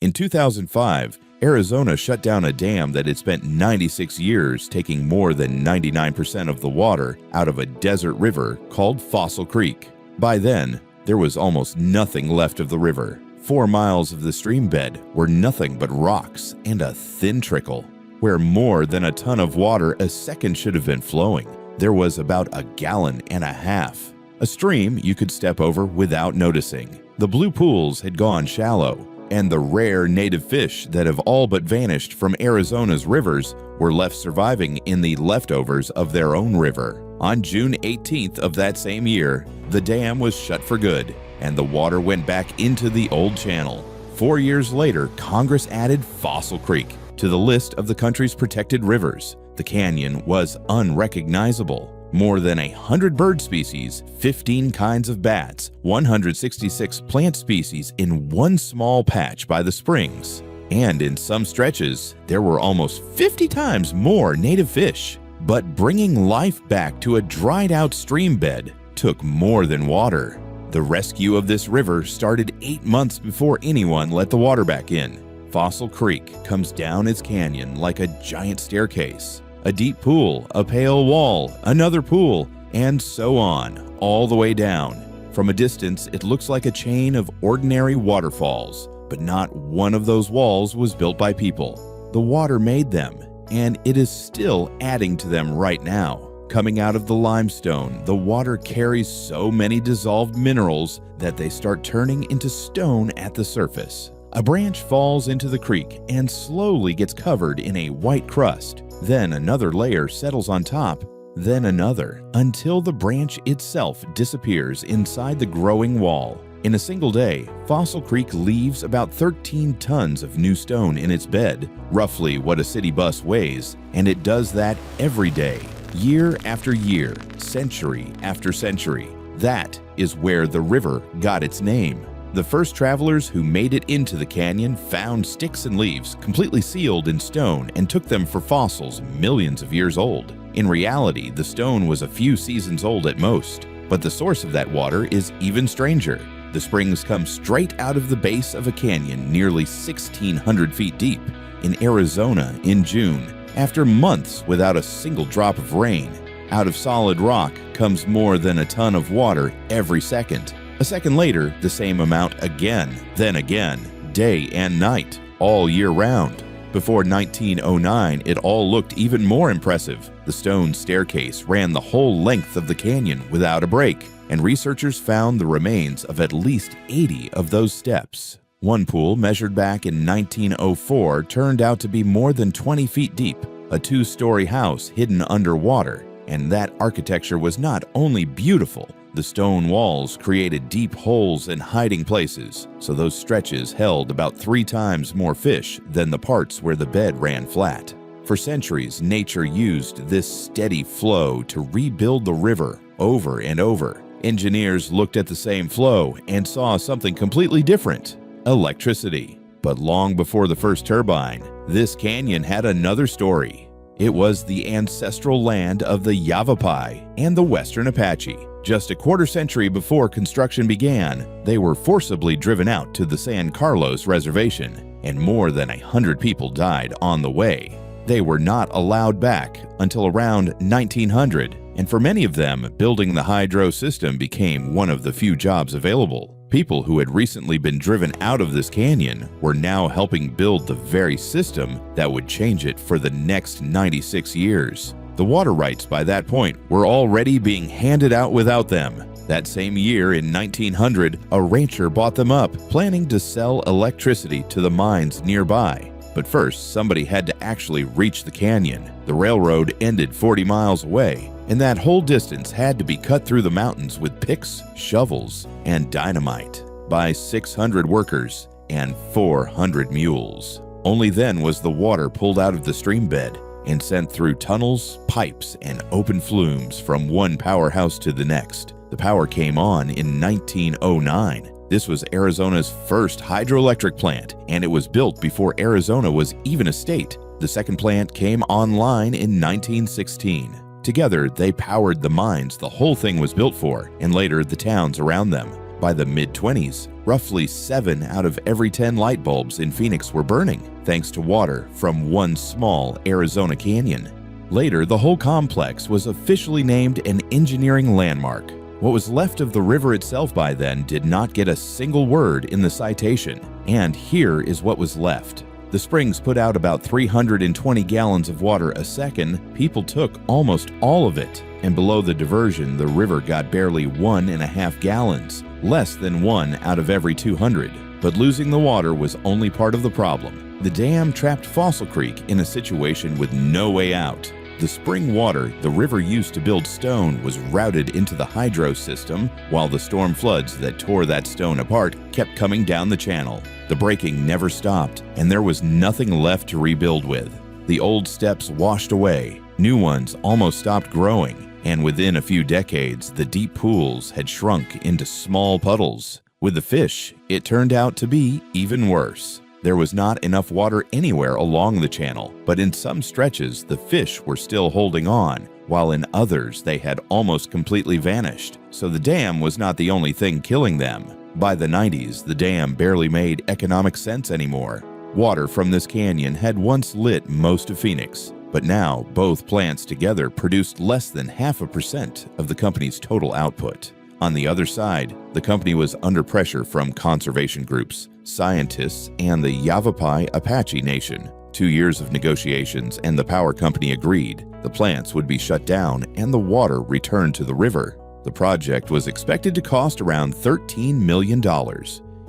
In 2005, Arizona shut down a dam that had spent 96 years taking more than 99% of the water out of a desert river called Fossil Creek. By then, there was almost nothing left of the river. 4 miles of the stream bed were nothing but rocks and a thin trickle. Where more than a ton of water a second should have been flowing, there was about a gallon and a half. A stream you could step over without noticing. The blue pools had gone shallow, and the rare native fish that have all but vanished from Arizona's rivers were left surviving in the leftovers of their own river. On June 18th of that same year, the dam was shut for good, and the water went back into the old channel. 4 years later, Congress added Fossil Creek to the list of the country's protected rivers. The canyon was unrecognizable. More than 100 bird species, 15 kinds of bats, 166 plant species in one small patch by the springs. And in some stretches, there were almost 50 times more native fish. But bringing life back to a dried-out stream bed took more than water. The rescue of this river started 8 months before anyone let the water back in. Fossil Creek comes down its canyon like a giant staircase. A deep pool, a pale wall, another pool, and so on, all the way down. From a distance, it looks like a chain of ordinary waterfalls, but not one of those walls was built by people. The water made them, and it is still adding to them right now. Coming out of the limestone, the water carries so many dissolved minerals that they start turning into stone at the surface. A branch falls into the creek and slowly gets covered in a white crust. Then another layer settles on top, then another, until the branch itself disappears inside the growing wall. In a single day, Fossil Creek leaves about 13 tons of new stone in its bed, roughly what a city bus weighs, and it does that every day, year after year, century after century. That is where the river got its name. The first travelers who made it into the canyon found sticks and leaves completely sealed in stone and took them for fossils millions of years old. In reality, the stone was a few seasons old at most, but the source of that water is even stranger. The springs come straight out of the base of a canyon nearly 1,600 feet deep in Arizona in June, after months without a single drop of rain. Out of solid rock comes more than a ton of water every second. A second later, the same amount again, then again, day and night, all year round. Before 1909, it all looked even more impressive. The stone staircase ran the whole length of the canyon without a break, and researchers found the remains of at least 80 of those steps. One pool, measured back in 1904, turned out to be more than 20 feet deep, a 2-story house hidden underwater. And that architecture was not only beautiful, the stone walls created deep holes and hiding places, so those stretches held about 3 times more fish than the parts where the bed ran flat. For centuries, nature used this steady flow to rebuild the river over and over. Engineers looked at the same flow and saw something completely different: electricity. But long before the first turbine, this canyon had another story. It was the ancestral land of the Yavapai and the Western Apache. Just a quarter century before construction began, they were forcibly driven out to the San Carlos Reservation, and more than 100 people died on the way. They were not allowed back until around 1900, and for many of them, building the hydro system became one of the few jobs available. People who had recently been driven out of this canyon were now helping build the very system that would change it for the next 96 years. The water rights by that point were already being handed out without them. That same year in 1900, a rancher bought them up, planning to sell electricity to the mines nearby. But first, somebody had to actually reach the canyon. The railroad ended 40 miles away, and that whole distance had to be cut through the mountains with picks, shovels, and dynamite by 600 workers and 400 mules. Only then was the water pulled out of the stream bed and sent through tunnels, pipes, and open flumes from one powerhouse to the next. The power came on in 1909. This was Arizona's first hydroelectric plant, and it was built before Arizona was even a state. The second plant came online in 1916. Together, they powered the mines the whole thing was built for, and later the towns around them. By the mid-20s, roughly 7 out of every 10 light bulbs in Phoenix were burning, thanks to water from one small Arizona canyon. Later, the whole complex was officially named an engineering landmark. What was left of the river itself by then did not get a single word in the citation, and here is what was left. The springs put out about 320 gallons of water a second. People took almost all of it, and below the diversion, the river got barely 1.5 gallons, less than 1 out of every 200. But losing the water was only part of the problem. The dam trapped Fossil Creek in a situation with no way out. The spring water the river used to build stone was routed into the hydro system, while the storm floods that tore that stone apart kept coming down the channel. The breaking never stopped, and there was nothing left to rebuild with. The old steps washed away, new ones almost stopped growing, and within a few decades, the deep pools had shrunk into small puddles. With the fish, it turned out to be even worse. There was not enough water anywhere along the channel, but in some stretches the fish were still holding on, while in others they had almost completely vanished. So the dam was not the only thing killing them. By the 90s, the dam barely made economic sense anymore. Water from this canyon had once lit most of Phoenix, but now both plants together produced less than 0.5% of the company's total output. On the other side, the company was under pressure from conservation groups, scientists, and the Yavapai Apache Nation. 2 years of negotiations and the power company agreed. The plants would be shut down and the water returned to the river. The project was expected to cost around $13 million.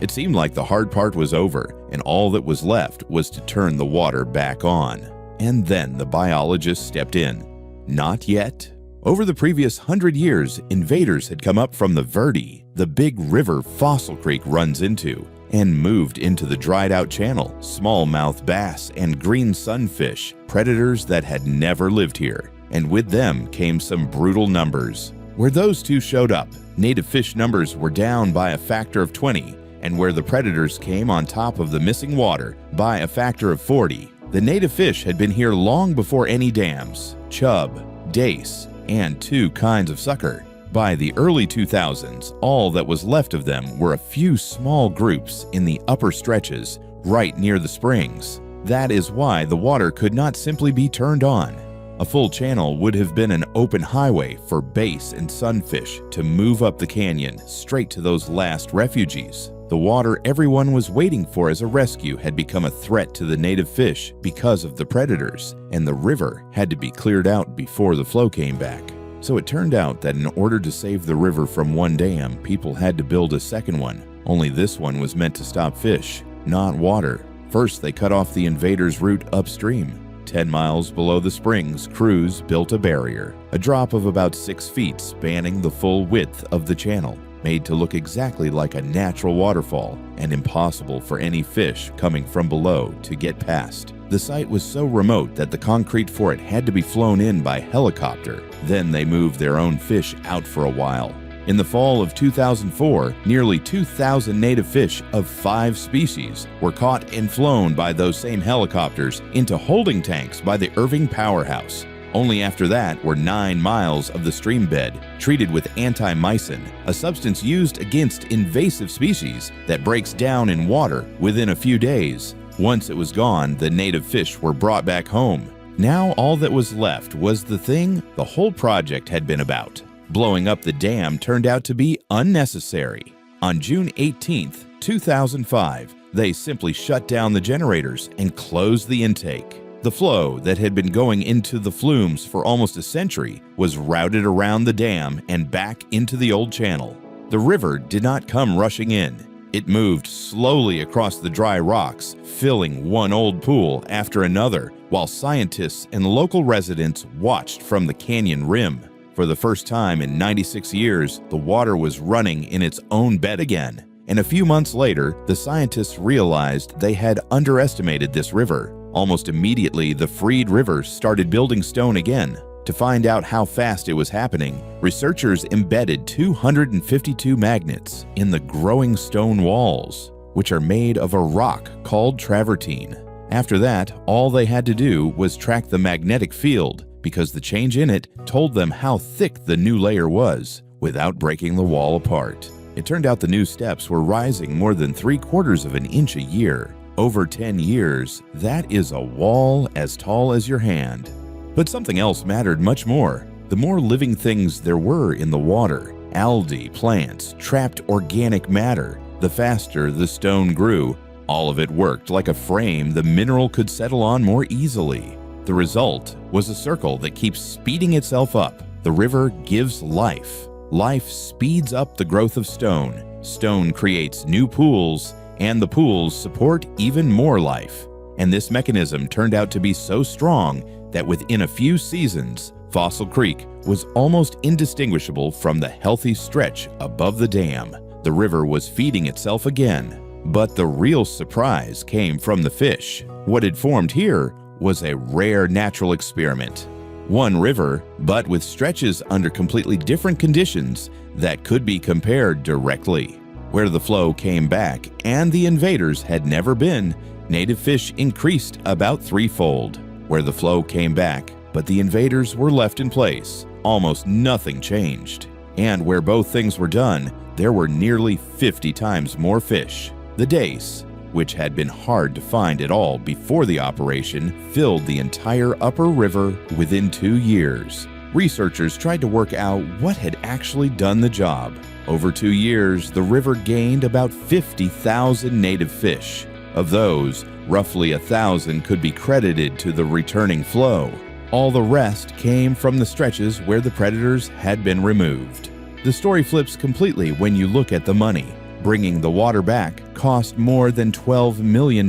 It seemed like the hard part was over, and all that was left was to turn the water back on. And then the biologists stepped in. Not yet. Over the previous 100 years, invaders had come up from the Verde, the big river Fossil Creek runs into, and moved into the dried-out channel. Smallmouth bass and green sunfish, predators that had never lived here. And with them came some brutal numbers. Where those two showed up, native fish numbers were down by a factor of 20, and where the predators came on top of the missing water by a factor of 40. The native fish had been here long before any dams: chub, dace, and 2 kinds of sucker. By the early 2000s, all that was left of them were a few small groups in the upper stretches right near the springs. That is why the water could not simply be turned on. A full channel would have been an open highway for bass and sunfish to move up the canyon straight to those last refugees. The water everyone was waiting for as a rescue had become a threat to the native fish because of the predators, and the river had to be cleared out before the flow came back. So it turned out that in order to save the river from one dam, people had to build a second one. Only this one was meant to stop fish, not water. First, they cut off the invaders' route upstream. 10 miles below the springs, crews built a barrier, a drop of about 6 feet spanning the full width of the channel, made to look exactly like a natural waterfall and impossible for any fish coming from below to get past. The site was so remote that the concrete for it had to be flown in by helicopter. Then they moved their own fish out for a while. In the fall of 2004, nearly 2,000 native fish of 5 species were caught and flown by those same helicopters into holding tanks by the Irving Powerhouse. Only after that were 9 miles of the stream bed treated with anti-mycin, a substance used against invasive species that breaks down in water within a few days. Once it was gone, the native fish were brought back home. Now all that was left was the thing the whole project had been about. Blowing up the dam turned out to be unnecessary. On June 18, 2005, they simply shut down the generators and closed the intake. The flow that had been going into the flumes for almost a century was routed around the dam and back into the old channel. The river did not come rushing in. It moved slowly across the dry rocks, filling one old pool after another, while scientists and local residents watched from the canyon rim. For the first time in 96 years, the water was running in its own bed again. And a few months later, the scientists realized they had underestimated this river. Almost immediately, the freed river started building stone again. To find out how fast it was happening, researchers embedded 252 magnets in the growing stone walls, which are made of a rock called travertine. After that, all they had to do was track the magnetic field, because the change in it told them how thick the new layer was without breaking the wall apart. It turned out the new steps were rising more than 3/4 of an inch a year. Over 10 years, that is a wall as tall as your hand. But something else mattered much more. The more living things there were in the water, algae, plants, trapped organic matter, the faster the stone grew. All of it worked like a frame the mineral could settle on more easily. The result was a circle that keeps speeding itself up. The river gives life. Life speeds up the growth of stone. Stone creates new pools, and the pools support even more life. And this mechanism turned out to be so strong that within a few seasons, Fossil Creek was almost indistinguishable from the healthy stretch above the dam. The river was feeding itself again. But the real surprise came from the fish. What had formed here was a rare natural experiment. One river, but with stretches under completely different conditions that could be compared directly. Where the flow came back and the invaders had never been, native fish increased about threefold. Where the flow came back, but the invaders were left in place, almost nothing changed. And where both things were done, there were nearly 50 times more fish. The dace, which had been hard to find at all before the operation, filled the entire upper river within 2 years. Researchers tried to work out what had actually done the job. Over 2 years, the river gained about 50,000 native fish. Of those, roughly 1,000 could be credited to the returning flow. All the rest came from the stretches where the predators had been removed. The story flips completely when you look at the money. Bringing the water back cost more than $12 million.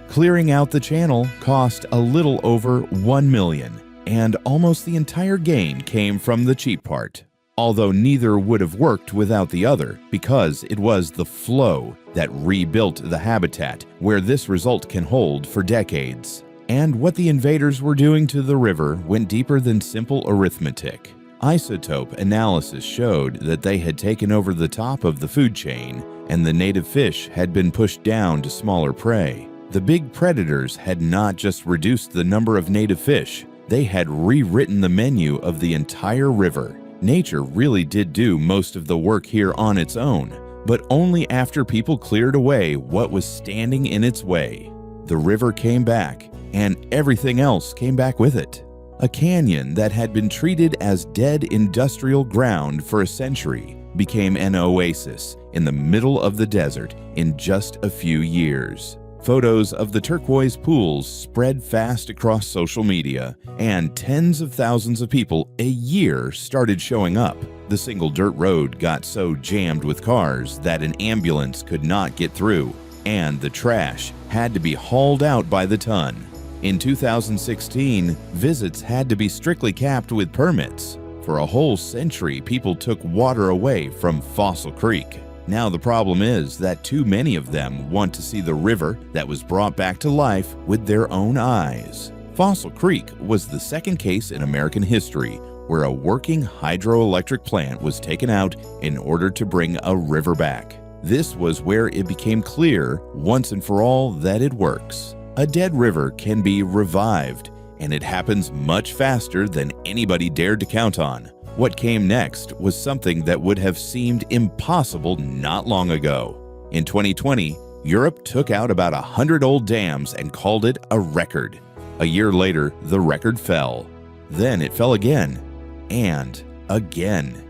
Clearing out the channel cost a little over $1 million. And almost the entire gain came from the cheap part. Although neither would have worked without the other, because it was the flow that rebuilt the habitat where this result can hold for decades. And what the invaders were doing to the river went deeper than simple arithmetic. Isotope analysis showed that they had taken over the top of the food chain, and the native fish had been pushed down to smaller prey. The big predators had not just reduced the number of native fish, they had rewritten the menu of the entire river. Nature really did do most of the work here on its own, but only after people cleared away what was standing in its way. The river came back, and everything else came back with it. A canyon that had been treated as dead industrial ground for a century became an oasis in the middle of the desert in just a few years. Photos of the turquoise pools spread fast across social media, and tens of thousands of people a year started showing up. The single dirt road got so jammed with cars that an ambulance could not get through, and the trash had to be hauled out by the ton. In 2016, visits had to be strictly capped with permits. For a whole century, people took water away from Fossil Creek. Now the problem is that too many of them want to see the river that was brought back to life with their own eyes. Fossil Creek was the second case in American history where a working hydroelectric plant was taken out in order to bring a river back. This was where it became clear once and for all that it works. A dead river can be revived, and it happens much faster than anybody dared to count on. What came next was something that would have seemed impossible not long ago. In 2020, Europe took out about 100 old dams and called it a record. A year later, the record fell. Then it fell again, and again.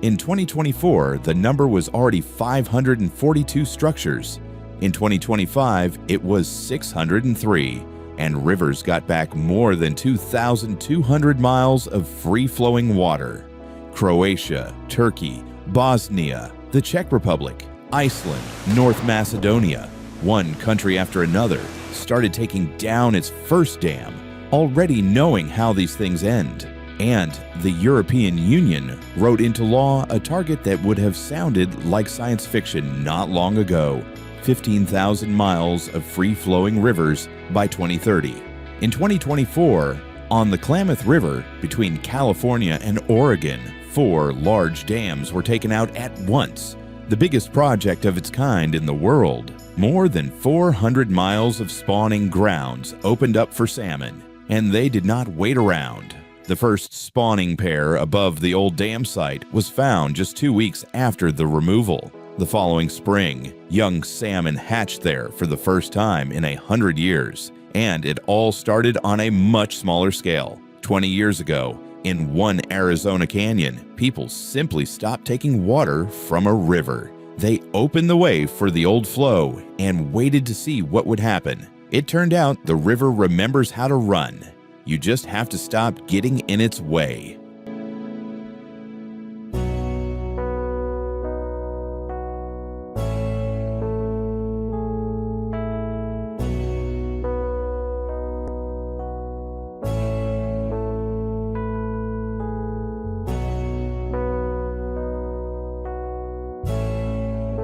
In 2024, the number was already 542 structures. In 2025, it was 603, and rivers got back more than 2,200 miles of free-flowing water. Croatia, Turkey, Bosnia, the Czech Republic, Iceland, North Macedonia, one country after another, started taking down its first dam, already knowing how these things end. And the European Union wrote into law a target that would have sounded like science fiction not long ago: 15,000 miles of free-flowing rivers by 2030. In 2024, on the Klamath River between California and Oregon, 4 large dams were taken out at once, the biggest project of its kind in the world. More than 400 miles of spawning grounds opened up for salmon, and they did not wait around. The first spawning pair above the old dam site was found just 2 weeks after the removal. The following spring, young salmon hatched there for the first time in 100 years, and it all started on a much smaller scale. 20 years ago, in one Arizona canyon, people simply stopped taking water from a river. They opened the way for the old flow and waited to see what would happen. It turned out the river remembers how to run. You just have to stop getting in its way.